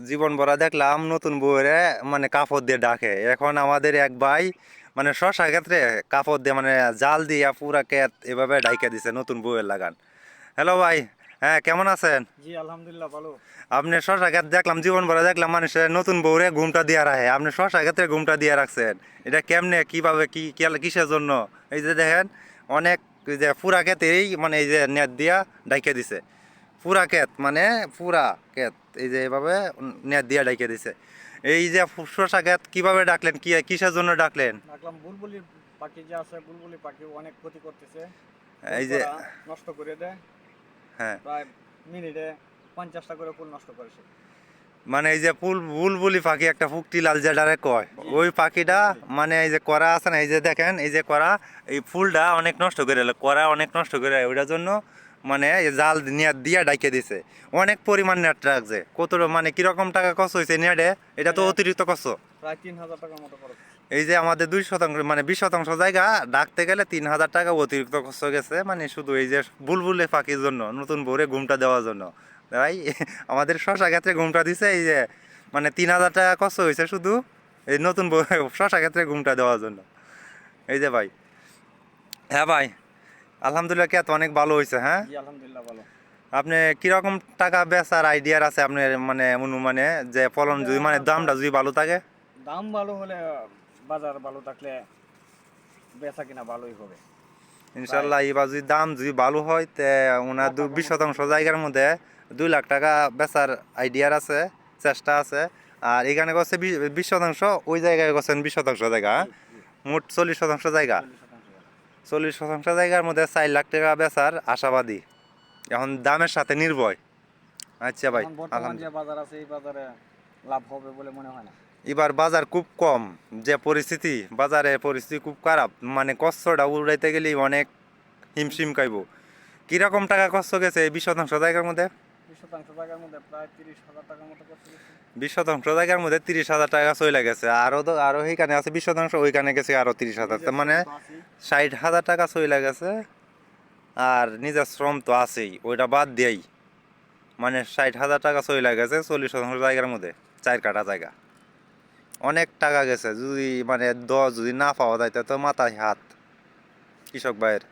জীবন ভরা দেখলাম নতুন বউরে মানে কাপড় দিয়ে ডাকে। এখন আমাদের এক ভাই মানে শশা ক্ষেত্রে কাপড় দিয়ে মানে জাল দিয়া পুরা ক্ষেত এভাবে ডাইকা দিছে নতুন বউয়ের লাগান। হ্যালো ভাই, হ্যাঁ কেমন আছেন? জি আলহামদুলিল্লাহ ভালো। আপনি শশা ক্ষেত দেখলাম জীবন ভরা দেখলাম মানুষের নতুন বউরে ঘুমটা দিয়ে রাখে, আপনি শশা ক্ষেত্রে ঘুমটা দিয়ে রাখছেন। এটা কেমনে, কিভাবে, কিসের জন্য? এই যে দেখেন অনেক, এই যে পুরা ক্ষেতেই মানে এই যে নেট দিয়া ডাইকা দিছে। পুরা ক্ষেত মানে পুরা ক্ষেত এই যে এভাবে নেট দিয়া ডাইকে দিছে। এই যে শসা ক্ষেত কিভাবে ডাকলেন, কিসের জন্য ডাকলেন? দেখলাম বুলবুলি পাখি যে আছে, বুলবুলি পাখি অনেক ক্ষতি করতেছে। এই ফুল যে, করা নষ্ট করে দেয়, হ্যাঁ, প্রায় মিনিটে 50টা করে ফুল নষ্ট করেছে। মানে এই যে বুলবুলি পাখি একটা ফুকটি লাল যেটারে কয়, জি ওই পাখিটা বুলবুলি। মানে এই যে করা আছে না, এই যে দেখেন এই যে করা, এই ফুলটা অনেক নষ্ট করে এলো, করা অনেক নষ্ট করে ওইটার জন্য মানে এই জাল নেট দিয়া ডাইকে দিছে। অনেক পরিমাণ নেট রাখছে, কত মানে কিরকম টাকা খরচ হয়েছে নেটে? এটা তো এটা অতিরিক্ত খরচ। প্রায় 3000 টাকার মতো খরচ। এই যে আমাদের 2% মানে 20% জায়গা ডাকতে গেলে 3000 টাকা অতিরিক্ত খরচ গেছে, মানে শুধু এই যে বুলবুলে পাখির জন্য নতুন ভোরে ঘুমটা দেওয়ার জন্য। ভাই আমাদের শশা ক্ষেত্রে ঘুমটা দিছে, এই যে মানে 3000 টাকা খরচ হয়েছে শুধু এই নতুন শশা ক্ষেত্রে ঘুমটা দেওয়ার জন্য। এই যে ভাই, হ্যাঁ ভাই, আলহামদুলিল্লাহ ক্ষেত অনেক ভালো হয়েছে। হ্যাঁ, জি আলহামদুলিল্লাহ ভালো। আপনি কিরকম টাকা বেচার আইডিয়ার আছে আপনার মানে অনুমানে, যে ফলন এটা যদি মানে দামটা প্রায় যদি ভালো থাকে? দাম ভালো হলে, বাজার ভালো থাকলে বেচা কিনা ভালোই হবে। প্রায় ইনশাল্লাহ এবার যদি দাম যদি ভালো হয় তে ওনার 1,00,000 টাকার বিশ মতো শতাংশ বিক্রি করতে জায়গার পারবে। মধ্যে 2 লাখ টাকা বেচার আইডিয়ার আছে, চেষ্টা আছে। আর এখানে করছে 20 শতাংশ, ওই জায়গায় করছেন 20 শতাংশ জায়গা, জি হ্যাঁ? জি। মোট 40 শতাংশ জায়গা। 40% জায়গা। 40 শতাংশ জায়গার মধ্যে 4 লাখ টাকা বেচার আশাবাদী, এখন দামের সাথে নির্ভয়। আচ্ছা ভাই, এখন বর্তমান যে আলহামদুলিল্লাহ। বাজার আছে এই বাজারে লাভ হবে বলে মনে হয় না। এবার বাজার খুব কম, যে পরিস্থিতি বাজারে পরিস্থিতি খুব খারাপ, মানে কষ্টটা উড়াইতে গেলেই অনেক হিমশিম খাইব। কিরকম টাকা কষ্ট গেছে এই 20 শতাংশ জায়গার মধ্যে? 20% জায়গার মধ্যে প্রায় 30,000 টাকার মতো খরচ গেছে। 20 শতাংশ জায়গার মধ্যে 30,000 টাকা চলে গেছে, আরো তো আরো এইখানে আছে 20 শতাংশ, ওইখানে গেছে আরো 30,000, নিজের তার মানে শ্রম তো আছেই। 60,000 টাকা চলে গেছে। আর নিজের শ্রম তো আছেই, ওইটা বাদ দিয়েই মানে 60,000 টাকা চলে গেছে 40 শতাংশ জায়গার মধ্যে, 4 কাঠা জায়গা। অনেক টাকা গেছে, যদি মানে যদি না পাওয়া যায় তা তো মাথায় হাত কৃষক ভাইয়ের।